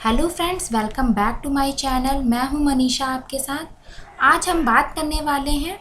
Hello friends, welcome back to my channel. मैं हूं मनीषा आपके साथ। आज हम बात करने वाले हैं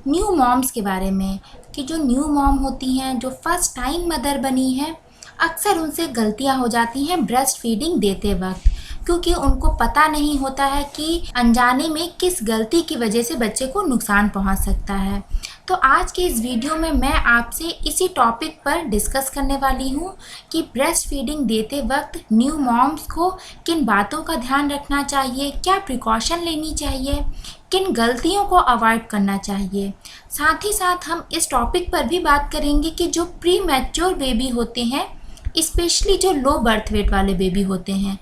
न्यू मॉम्स के बारे में कि जो न्यू मॉम होती हैं, जो फर्स्ट टाइम मदर बनी हैं, अक्सर उनसे गलतियां हो जाती हैं ब्रेस्ट फीडिंग देते वक्त, क्योंकि उनको पता नहीं होता है कि अनजाने में किस गलती की वजह से बच्चे को नुकसान पहुंच सकता है। तो आज के इस वीडियो में मैं आपसे इसी टॉपिक पर डिस्कस करने वाली हूँ कि ब्रेस्ट फीडिंग देते वक्त न्यू मॉम्स को किन बातों का ध्यान रखना चाहिए, क्या प्रिकॉशन लेनी चाहिए, किन गलतियों को अवॉइड करना चाहिए। साथ ही साथ हम इस टॉपिक पर भी बात करेंगे कि जो प्री मैच्योर बेबी होते हैं, स्पेशली जो लो बर्थ वेट वाले बेबी होते हैं,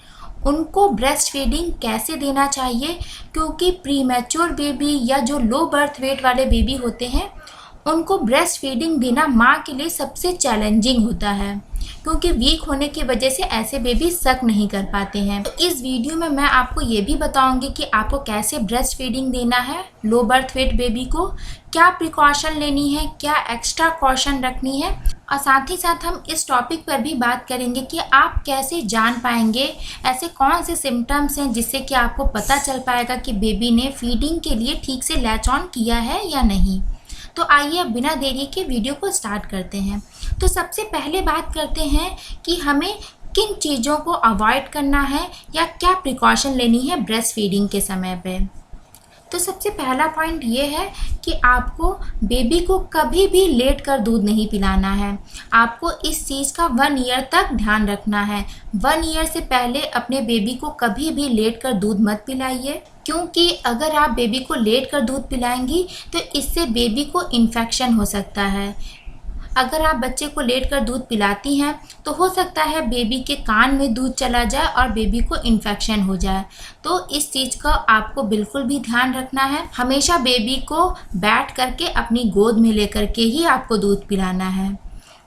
उनको ब्रेस्ट फीडिंग कैसे देना चाहिए, क्योंकि प्री मैच्योर बेबी या जो लो बर्थ वेट वाले बेबी होते हैं उनको ब्रेस्ट फीडिंग देना माँ के लिए सबसे चैलेंजिंग होता है, क्योंकि वीक होने की वजह से ऐसे बेबी सक नहीं कर पाते हैं। तो इस वीडियो में मैं आपको ये भी बताऊंगी कि आपको कैसे ब्रेस्ट फीडिंग देना है लो बर्थ वेट बेबी को, क्या प्रिकॉशन लेनी है, क्या एक्स्ट्रा कॉशन रखनी है, और साथ ही साथ हम इस टॉपिक पर भी बात करेंगे कि आप कैसे जान पाएंगे ऐसे कौन से सिम्टम्स हैं जिससे कि आपको पता चल पाएगा कि बेबी ने फीडिंग के लिए ठीक से लैच ऑन किया है या नहीं। तो आइए अब बिना देरी के वीडियो को स्टार्ट करते हैं। तो सबसे पहले बात करते हैं कि हमें किन चीज़ों को अवॉइड करना है या क्या प्रिकॉशन लेनी है ब्रेस्ट फीडिंग के समय पे। तो सबसे पहला पॉइंट ये है कि आपको बेबी को कभी भी लेट कर दूध नहीं पिलाना है। आपको इस चीज़ का 1 ईयर तक ध्यान रखना है। 1 ईयर से पहले अपने बेबी को कभी भी लेट कर दूध मत पिलाइए, क्योंकि अगर आप बेबी को लेट कर दूध पिलाएंगी तो इससे बेबी को इन्फेक्शन हो सकता है। अगर आप बच्चे को लेट कर दूध पिलाती हैं तो हो सकता है बेबी के कान में दूध चला जाए और बेबी को इन्फेक्शन हो जाए। तो इस चीज़ का आपको बिल्कुल भी ध्यान रखना है। हमेशा बेबी को बैठ करके अपनी गोद में लेकर के ही आपको दूध पिलाना है।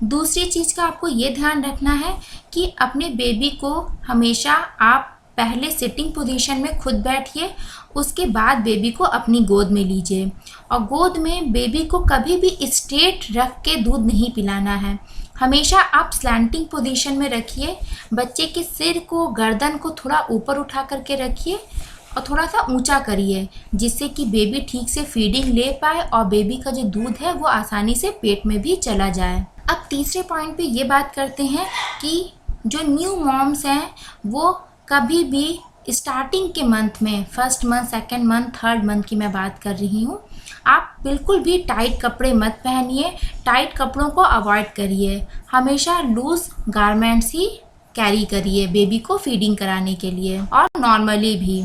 दूसरी चीज़ का आपको ये ध्यान रखना है कि अपने बेबी को हमेशा आप पहले सिटिंग पोजीशन में खुद बैठिए, उसके बाद बेबी को अपनी गोद में लीजिए, और गोद में बेबी को कभी भी स्ट्रेट रख के दूध नहीं पिलाना है। हमेशा आप स्लैंटिंग पोजीशन में रखिए। बच्चे के सिर को, गर्दन को थोड़ा ऊपर उठा करके रखिए और थोड़ा सा ऊंचा करिए, जिससे कि बेबी ठीक से फीडिंग ले पाए और बेबी का जो दूध है वो आसानी से पेट में भी चला जाए। अब तीसरे पॉइंट पे ये बात करते हैं कि जो न्यू मॉम्स हैं वो कभी भी स्टार्टिंग के मंथ में, first month, second month, third month की मैं बात कर रही हूँ, आप बिल्कुल भी टाइट कपड़े मत पहनिए। टाइट कपड़ों को अवॉइड करिए। हमेशा लूज गारमेंट्स ही कैरी करिए बेबी को फीडिंग कराने के लिए, और नॉर्मली भी।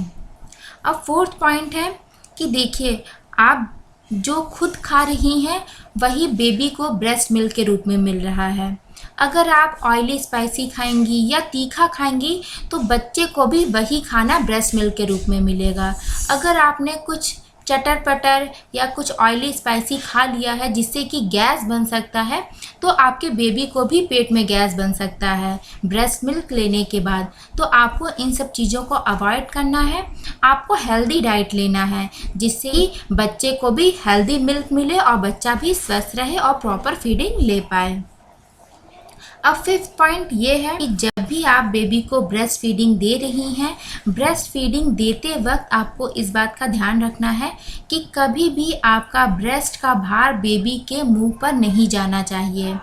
अब फोर्थ पॉइंट है कि देखिए, आप जो खुद खा रही हैं वही बेबी को ब्रेस्ट मिल्क के रूप में मिल रहा है। अगर आप ऑयली स्पाइसी खाएंगी या तीखा खाएंगी तो बच्चे को भी वही खाना ब्रेस्ट मिल्क के रूप में मिलेगा। अगर आपने कुछ चटर पटर या कुछ ऑयली स्पाइसी खा लिया है जिससे कि गैस बन सकता है, तो आपके बेबी को भी पेट में गैस बन सकता है ब्रेस्ट मिल्क लेने के बाद। तो आपको इन सब चीज़ों को अवॉइड करना है। आपको हेल्दी डाइट लेना है जिससे कि बच्चे को भी हेल्दी मिल्क मिले और बच्चा भी स्वस्थ रहे और प्रॉपर फीडिंग ले पाए। अब फिफ्थ पॉइंट ये है कि जब भी आप बेबी को ब्रेस्ट फीडिंग दे रही हैं, ब्रेस्ट फीडिंग देते वक्त आपको इस बात का ध्यान रखना है कि कभी भी आपका ब्रेस्ट का भार बेबी के मुंह पर नहीं जाना चाहिए।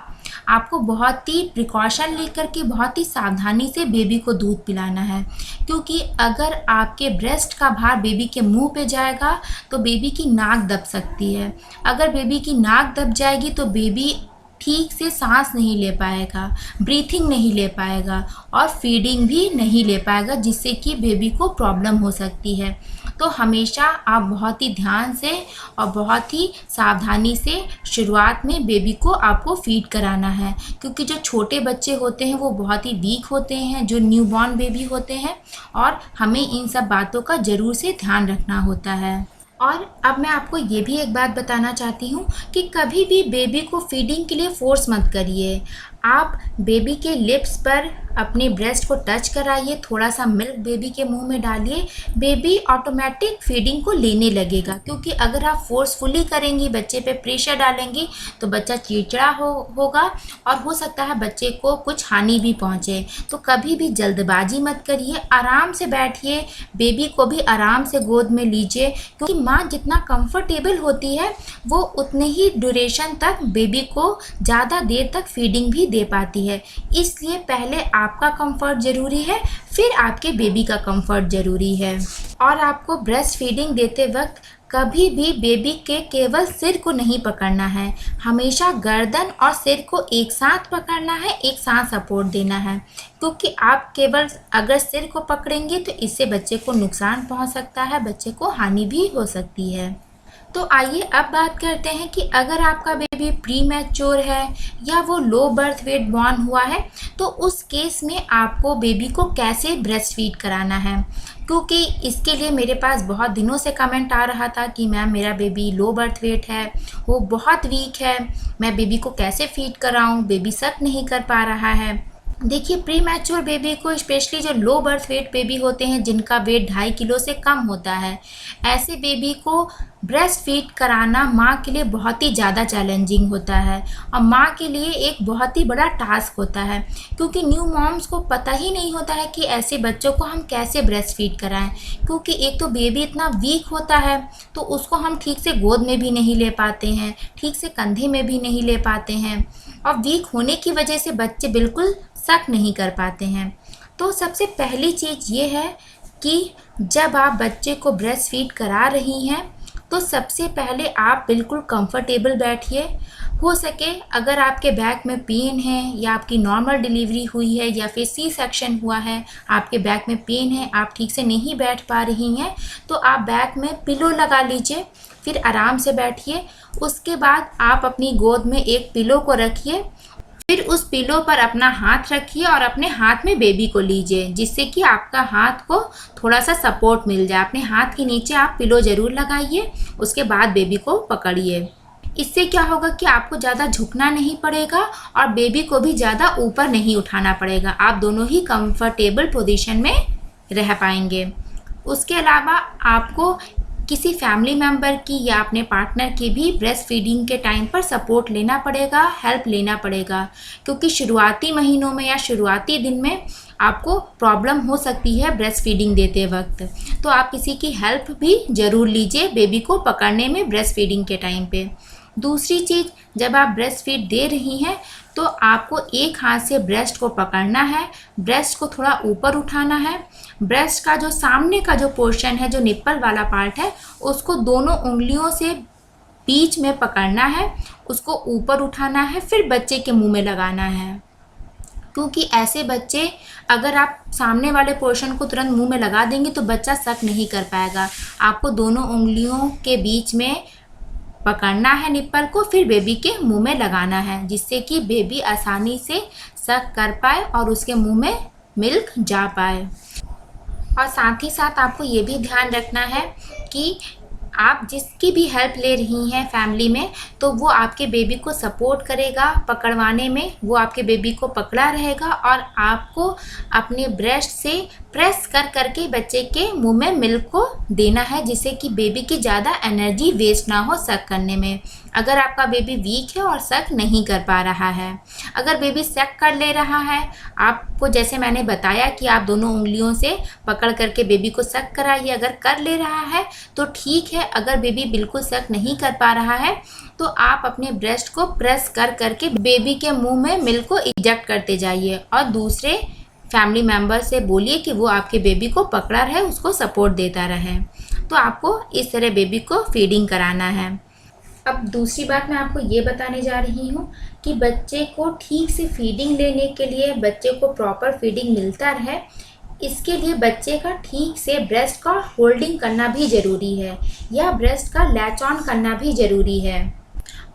आपको बहुत ही प्रिकॉशन लेकर के बहुत ही सावधानी से बेबी को दूध पिलाना है, क्योंकि अगर आपके ब्रेस्ट का भार बेबी के मुंह पे जाएगा तो बेबी की नाक दब सकती है। अगर बेबी की नाक दब जाएगी तो बेबी ठीक से सांस नहीं ले पाएगा, ब्रीथिंग नहीं ले पाएगा और फीडिंग भी नहीं ले पाएगा, जिससे कि बेबी को प्रॉब्लम हो सकती है। तो हमेशा आप बहुत ही ध्यान से और बहुत ही सावधानी से शुरुआत में बेबी को आपको फीड कराना है, क्योंकि जो छोटे बच्चे होते हैं वो बहुत ही वीक होते हैं, जो न्यूबॉर्न बेबी होते हैं, और हमें इन सब बातों का ज़रूर से ध्यान रखना होता है। और अब मैं आपको ये भी एक बात बताना चाहती हूँ कि कभी भी बेबी को फीडिंग के लिए फोर्स मत करिए। आप बेबी के लिप्स पर अपने ब्रेस्ट को टच कराइए, थोड़ा सा मिल्क बेबी के मुंह में डालिए, बेबी ऑटोमेटिक फीडिंग को लेने लगेगा। क्योंकि अगर आप फोर्सफुली करेंगी, बच्चे पे प्रेशर डालेंगी, तो बच्चा चिड़चिड़ा होगा और हो सकता है बच्चे को कुछ हानि भी पहुंचे। तो कभी भी जल्दबाजी मत करिए, आराम से बैठिए, बेबी को भी आराम से गोद में लीजिए। क्योंकि माँ जितना कंफर्टेबल होती है वो उतने ही ड्यूरेशन तक बेबी को ज़्यादा देर तक फीडिंग भी दे पाती है। इसलिए पहले आपका कंफर्ट ज़रूरी है, फिर आपके बेबी का कंफर्ट ज़रूरी है। और आपको ब्रेस्ट फीडिंग देते वक्त कभी भी बेबी के केवल सिर को नहीं पकड़ना है, हमेशा गर्दन और सिर को एक साथ पकड़ना है, एक साथ सपोर्ट देना है। क्योंकि आप केवल अगर सिर को पकड़ेंगे तो इससे बच्चे को नुकसान पहुंच सकता है, बच्चे को हानि भी हो सकती है। तो आइए अब बात करते हैं कि अगर आपका बेबी प्री मैच्योर है या वो लो बर्थ वेट बॉर्न हुआ है, तो उस केस में आपको बेबी को कैसे ब्रेस्ट फीड कराना है। क्योंकि इसके लिए मेरे पास बहुत दिनों से कमेंट आ रहा था कि मैम मेरा बेबी लो बर्थ वेट है, वो बहुत वीक है, मैं बेबी को कैसे फीड कराऊं, बेबी सक नहीं कर पा रहा है। देखिए, प्री मैच्योर बेबी को, स्पेशली जो लो बर्थ वेट बेबी होते हैं जिनका वेट 2.5 किलो से कम होता है, ऐसे बेबी को ब्रेस्ट फीड कराना माँ के लिए बहुत ही ज़्यादा चैलेंजिंग होता है और माँ के लिए एक बहुत ही बड़ा टास्क होता है। क्योंकि न्यू मॉम्स को पता ही नहीं होता है कि ऐसे बच्चों को हम कैसे ब्रेस्ट फीड कराएं। क्योंकि एक तो बेबी इतना वीक होता है तो उसको हम ठीक से गोद में भी नहीं ले पाते हैं, ठीक से कंधे में भी नहीं ले पाते हैं, और वीक होने की वजह से बच्चे बिल्कुल सक नहीं कर पाते हैं। तो सबसे पहली चीज़ ये है कि जब आप बच्चे को ब्रेस्ट फीड करा रही हैं तो सबसे पहले आप बिल्कुल कंफर्टेबल बैठिए। हो सके अगर आपके बैक में पेन है या आपकी नॉर्मल डिलीवरी हुई है या फिर सी सेक्शन हुआ है, आपके बैक में पेन है, आप ठीक से नहीं बैठ पा रही हैं, तो आप बैक में पिलो लगा लीजिए, फिर आराम से बैठिए। उसके बाद आप अपनी गोद में एक पिलो को रखिए, फिर उस पिलो पर अपना हाथ रखिए और अपने हाथ में बेबी को लीजिए, जिससे कि आपका हाथ को थोड़ा सा सपोर्ट मिल जाए। अपने हाथ के नीचे आप पिलो ज़रूर लगाइए, उसके बाद बेबी को पकड़िए। इससे क्या होगा कि आपको ज़्यादा झुकना नहीं पड़ेगा और बेबी को भी ज़्यादा ऊपर नहीं उठाना पड़ेगा, आप दोनों ही कंफर्टेबल पोजीशन में रह पाएंगे। उसके अलावा आपको किसी फैमिली मेम्बर की या अपने पार्टनर की भी ब्रेस्ट फीडिंग के टाइम पर सपोर्ट लेना पड़ेगा, हेल्प लेना पड़ेगा। क्योंकि शुरुआती महीनों में या शुरुआती दिन में आपको प्रॉब्लम हो सकती है ब्रेस्ट फीडिंग देते वक्त, तो आप किसी की हेल्प भी ज़रूर लीजिए बेबी को पकड़ने में ब्रेस्ट फीडिंग के टाइम पे। दूसरी चीज़, जब आप ब्रेस्ट फीड दे रही हैं तो आपको एक हाथ से ब्रेस्ट को पकड़ना है, ब्रेस्ट को थोड़ा ऊपर उठाना है, ब्रेस्ट का जो सामने का जो पोर्शन है, जो निप्पल वाला पार्ट है, उसको दोनों उंगलियों से बीच में पकड़ना है, उसको ऊपर उठाना है, फिर बच्चे के मुंह में लगाना है। क्योंकि ऐसे बच्चे, अगर आप सामने वाले पोर्शन को तुरंत मुंह में लगा देंगे तो बच्चा सक नहीं कर पाएगा। आपको दोनों उंगलियों के बीच में पकड़ना है निप्पल को, फिर बेबी के मुंह में लगाना है, जिससे कि बेबी आसानी से सक कर पाए और उसके मुंह में मिल्क जा पाए। और साथ ही साथ आपको ये भी ध्यान रखना है कि आप जिसकी भी हेल्प ले रही हैं फैमिली में, तो वो आपके बेबी को सपोर्ट करेगा पकड़वाने में, वो आपके बेबी को पकड़ा रहेगा और आपको अपने ब्रेस्ट से प्रेस कर करके बच्चे के मुंह में मिल्क को देना है, जिससे कि बेबी की ज़्यादा एनर्जी वेस्ट ना हो सक करने में। अगर आपका बेबी वीक है और सक नहीं कर पा रहा है, अगर बेबी सक कर ले रहा है, आपको जैसे मैंने बताया कि आप दोनों उंगलियों से पकड़ करके बेबी को सक कराइए, अगर कर ले रहा है तो ठीक है। अगर बेबी बिल्कुल सक नहीं कर पा रहा है तो आप अपने ब्रेस्ट को प्रेस कर करके बेबी के मुंह में मिल्क को इंजेक्ट करते जाइए और दूसरे फैमिली मेम्बर से बोलिए कि वो आपके बेबी को पकड़ा रहे, उसको सपोर्ट देता रहे। तो आपको इस तरह बेबी को फीडिंग कराना है। अब दूसरी बात मैं आपको ये बताने जा रही हूँ कि बच्चे को ठीक से फीडिंग लेने के लिए, बच्चे को प्रॉपर फीडिंग मिलता रहे, इसके लिए बच्चे का ठीक से ब्रेस्ट का होल्डिंग करना भी ज़रूरी है या ब्रेस्ट का लैच ऑन करना भी ज़रूरी है।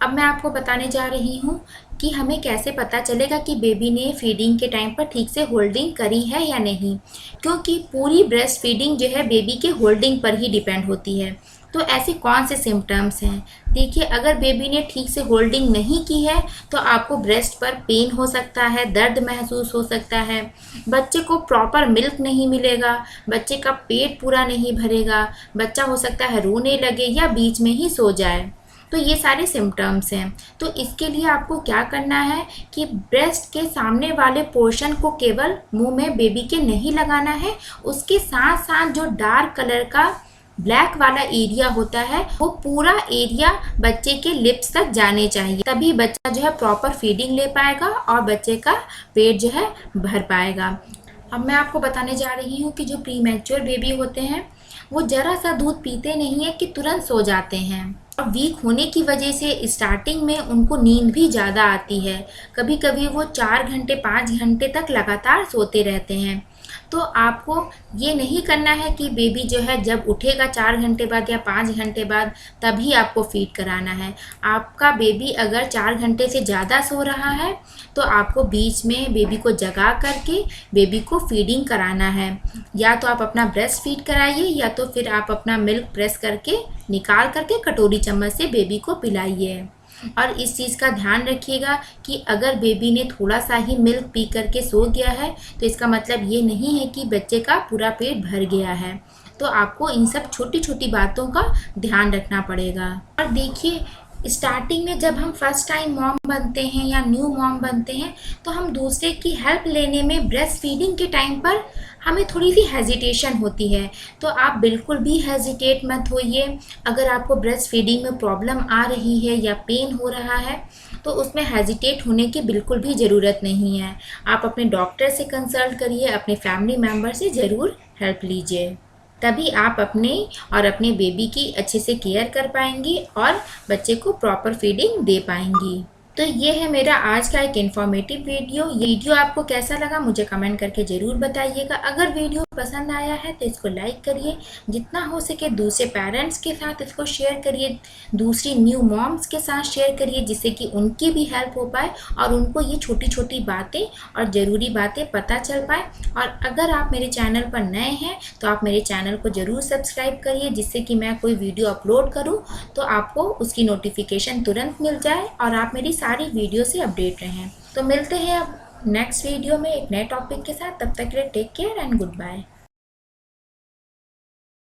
अब मैं आपको बताने जा रही हूँ कि हमें कैसे पता चलेगा कि बेबी ने फीडिंग के टाइम पर ठीक से होल्डिंग करी है या नहीं, क्योंकि पूरी ब्रेस्ट फीडिंग जो है बेबी के होल्डिंग पर ही डिपेंड होती है। तो ऐसे कौन से सिम्टम्स हैं? देखिए, अगर बेबी ने ठीक से होल्डिंग नहीं की है तो आपको ब्रेस्ट पर पेन हो सकता है, दर्द महसूस हो सकता है, बच्चे को प्रॉपर मिल्क नहीं मिलेगा, बच्चे का पेट पूरा नहीं भरेगा, बच्चा हो सकता है रोने लगे या बीच में ही सो जाए। तो ये सारे सिम्टम्स हैं। तो इसके लिए आपको क्या करना है कि ब्रेस्ट के सामने वाले पोर्शन को केवल मुंह में बेबी के नहीं लगाना है, उसके साथ साथ जो डार्क कलर का ब्लैक वाला एरिया होता है वो पूरा एरिया बच्चे के लिप्स तक जाने चाहिए, तभी बच्चा जो है प्रॉपर फीडिंग ले पाएगा और बच्चे का पेट जो है भर पाएगा। अब मैं आपको बताने जा रही हूँ कि जो प्रीमैच्योर बेबी होते हैं वो ज़रा सा दूध पीते नहीं है कि तुरंत सो जाते हैं, और वीक होने की वजह से स्टार्टिंग में उनको नींद भी ज़्यादा आती है। कभी कभी वो 4 घंटे 5 घंटे तक लगातार सोते रहते हैं। तो आपको ये नहीं करना है कि बेबी जो है जब उठेगा 4 घंटे बाद या 5 घंटे बाद तभी आपको फीड कराना है। आपका बेबी अगर 4 घंटे से ज़्यादा सो रहा है तो आपको बीच में बेबी को जगा करके बेबी को फीडिंग कराना है। या तो आप अपना ब्रेस्ट फीड कराइए या तो फिर आप अपना मिल्क प्रेस करके निकाल करके कटोरी चम्मच से बेबी को पिलाइए। और इस चीज़ का ध्यान रखिएगा कि अगर बेबी ने थोड़ा सा ही मिल्क पी करके सो गया है तो इसका मतलब ये नहीं है कि बच्चे का पूरा पेट भर गया है। तो आपको इन सब छोटी छोटी बातों का ध्यान रखना पड़ेगा। और देखिए, स्टार्टिंग में जब हम फर्स्ट टाइम मॉम बनते हैं या न्यू मॉम बनते हैं तो हम दूसरे की हेल्प लेने में ब्रेस्ट फीडिंग के टाइम पर हमें थोड़ी सी हेजिटेशन होती है। तो आप बिल्कुल भी हेजिटेट मत होइए। अगर आपको ब्रेस्ट फीडिंग में प्रॉब्लम आ रही है या पेन हो रहा है तो उसमें हेजिटेट होने की बिल्कुल भी ज़रूरत नहीं है। आप अपने डॉक्टर से कंसल्ट करिए, अपने फैमिली मेम्बर से ज़रूर हेल्प लीजिए, तभी आप अपने और अपने बेबी की अच्छे से केयर कर पाएंगी और बच्चे को प्रॉपर फीडिंग दे पाएंगी। तो ये है मेरा आज का एक इन्फॉर्मेटिव वीडियो। ये वीडियो आपको कैसा लगा मुझे कमेंट करके ज़रूर बताइएगा। अगर वीडियो पसंद आया है तो इसको लाइक करिए, जितना हो सके दूसरे पेरेंट्स के साथ इसको शेयर करिए, दूसरी न्यू मॉम्स के साथ शेयर करिए, जिससे कि उनकी भी हेल्प हो पाए और उनको ये छोटी छोटी बातें और ज़रूरी बातें पता चल पाए। और अगर आप मेरे चैनल पर नए हैं तो आप मेरे चैनल को ज़रूर सब्सक्राइब करिए, जिससे कि मैं कोई वीडियो अपलोड करूँ तो आपको उसकी नोटिफिकेशन तुरंत मिल जाए और आप मेरी सारी वीडियो से अपडेट रहें। तो मिलते हैं अब नेक्स्ट वीडियो में एक नए टॉपिक के साथ। तब तक के लिए take care and good bye.